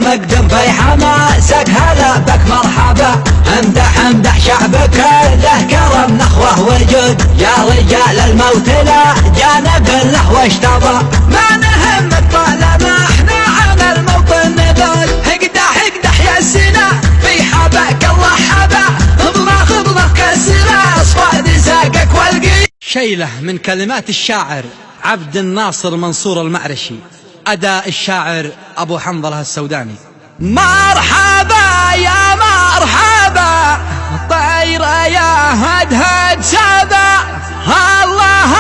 اقدم في حماسك هلا بك مرحبا. امدح شعبك له كرم نخوه وجود، يا رجال الموت لا جانب له واشتضى. ما نهمك طالما احنا على الموطن نذود، اقدح يا السنا في حباك الله حبا. خضره كسرة اصفاد ساقك والقي. شيله من كلمات الشاعر عبد الناصر منصور المعرشي، أداء الشاعر أبو حنظلة السوداني. مرحبا يا مرحبا طيرة يا هدهد سبا. الله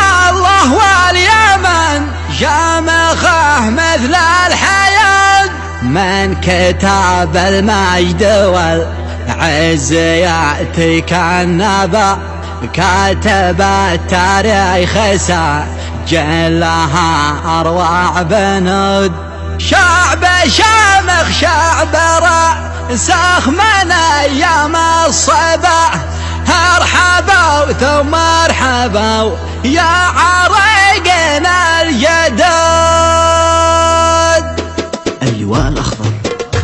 واليمن جامخه مثل الحياة، من كتاب المجد والعز يأتيك النبا. كاتب التاريخ سجلها أروع بنود، شعب شامخ شعب راسخ من أيام الصبا. ارحبوا ثم ارحبوا يا عريقنا الجدود. اللواء الأخضر.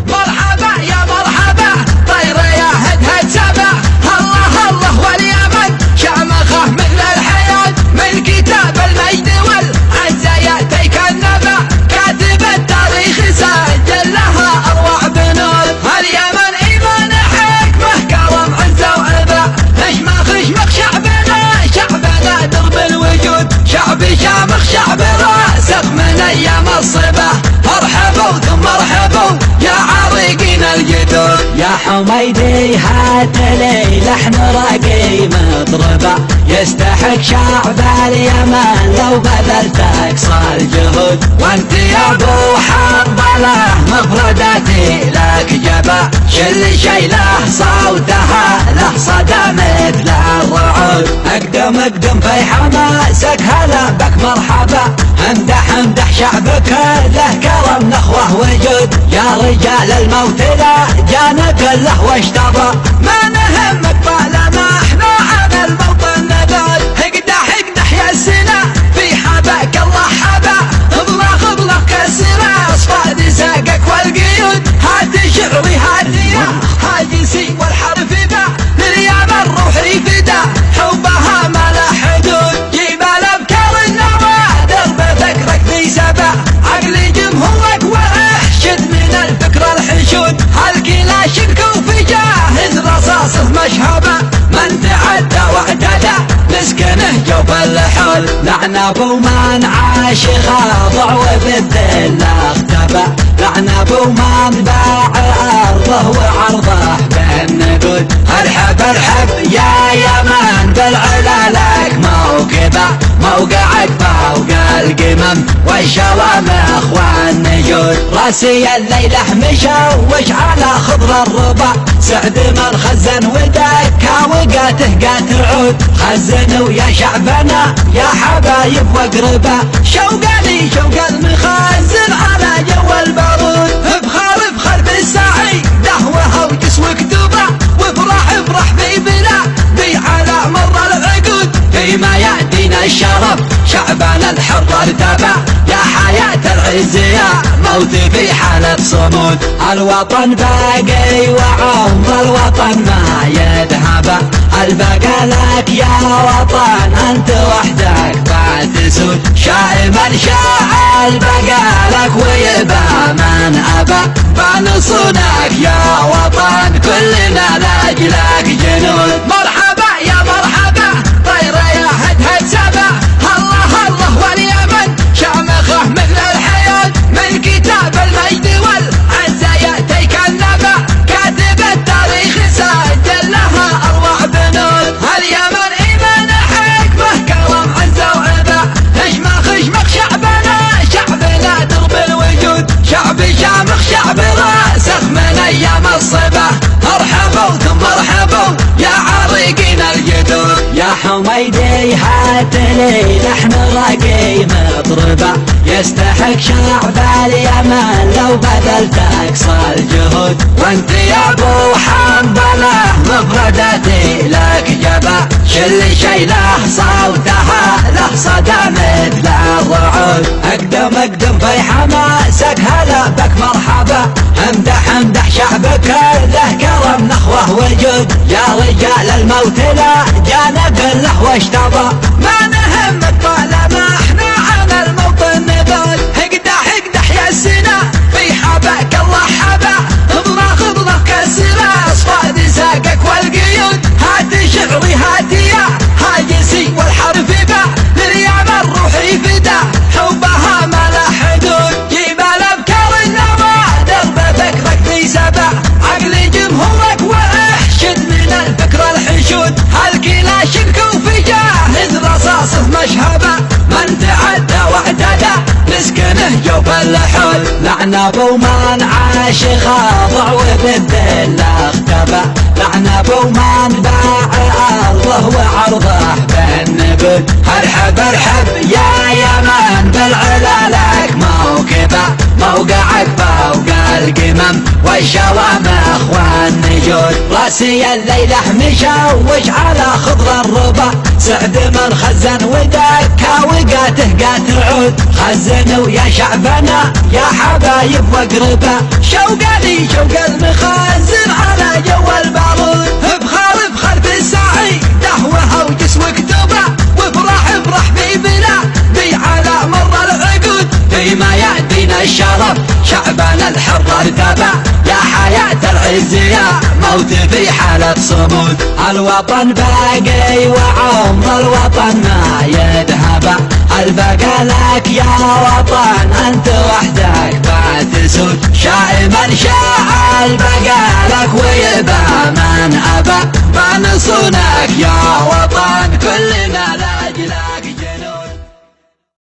مرحبا يا مرحبا طيرة يا هدهد سبا. الله واليمن شامخه مثل الحياة، من كتاب المجد والعز يأتيك النبا. كاتب التاريخ سجل لها أروع بنود، اليمن إيمان حكمه كرم عزة وعبا. اشمخ شعبنا درب الوجود، شعب شامخ شعب راسخ من أيام الصبا. ارحبوا ثم ارحبوا يا عريقين الجدود. يا حميدي هات لي لحن راقي مطربه، يستحق شعب اليمن لو بذلت اقصى الجهود. وانت يا ابو حنظله مفرداتي لك جبا، شل شيله صوتها له صدى مثل الرعود. اقدم في حماسك هلا بك مرحبا. امدح شعبك له كرم نخوه وجود، يا رجال الموت لا جانب له واشتضى. ما نهمك طالما احنا على الموطن نذود، اقدح يا السنا في حباك الله حبا. خضره كسرة اصفاد ساقك والقيود. هات شعري هات جنسي والحرف با، لليمن روحي فدا حبها ما له حدود. جيب الافكار النوادر بفكرك ذي سبا، عقلي جمهورك واحشد من الفكر الحشود. هالكلاشك وفي جاهز رصاصه مشهبه، من تعدى واعتدى مسكنه جوف اللحود. لعن ابو من عاش خاضع وبالذل اختبى، لعن ابو من باع ارضه وعرضه بالنقود. ارحب يا يمن بالعلا لك موقعك فوق القمم والشوامخ والنجود. راسي الليلة مشوش على خضر الربا، سعد من خزن ودكا وقاته قات عود. خزنوا يا شعبنا يا حبايب واقربا، شوق المخزن على جو البارود. افخر بالسعي دهوها وجسوك دبا، وافرح في بلادي على مر العقود. فيما يأتينا الشرف شعبنا الحر ارتبى، يا حياة العز يا موت في حالة صمود. الوطن باقي وعمر الوطن ما يذهب، البقى لك يا وطن انت وحدك بتسود. شائما شاع البقى لك ويبى من ابى، بنصونك يا وطن كلنا لاجلك جنود. مرحبا يا مرحبا طيرة يا هدهد سبا. الله واليمن شامخه مثل الحياة، من كتاب المجد والعز يأتيك النبا. كاتب التاريخ سجل لها أروع بنود، اليمن إيمان حكمه كرم عزة وعبا. اشمخ شعبنا درب الوجود، شعب شامخ شعب راسخ من أيام الصبا. ارحبوا ثم ارحبوا يا عريقين الجدود. يا حميدي هات لي لحن راقي مطربه، يستحق شعب اليمن لو بذلت اقصى الجهود. وانت يا ابو حنظله مفرداتي لك جبا، شل شيله صوتها له صدى مثل الرعود. اقدم في حماسك هلا بك مرحبا. الموت لا جانب له واشتبى ما نهمك طالما احنا على الموطن نبات اقدح يا سنا في حبك الله حبا اضرخ كسرة اصفاد ساقك والقيود هات شعري هات يا هاجسي والحرف باع لليام الروح فدا حبها ما له حدود جيب الافكار النوى درب فكرك في سبع عقل جمهورك واحشد من الفكر الحشود هالكلاشنك وفجاه رصاصه مشهبه من تعدى واعتدى مسكنه جوف اللحود لعن ابو من عاش خاضع وبالذل اختبى لعن ابو من باع ارضه وعرضه بالنبل ارحب يا يمن بالعلا لك موكبه موقعك فوق القمم والشوامخ والنجود راسي الليله مشوش على خضر الربا سعد من خزن ودكا وقاته قات عود خزنوا يا شعبنا يا حبايب واقربا شوق لي شوق المخزن على جو البارود افخر بالسعي دهوها وجسمك دبا وافرح في بلادي على مر العقود فيما يأتينا الشرف شعبنا الحر ارتبى يا حياة العز يا موت في حالة صمود الوطن باقي وعمر الوطن ما يذهب البقى لك يا وطن انت وحدك بتسود شائما شاع البقى لك ويبى من ابى بنصونك يا وطن كلنا لاجلك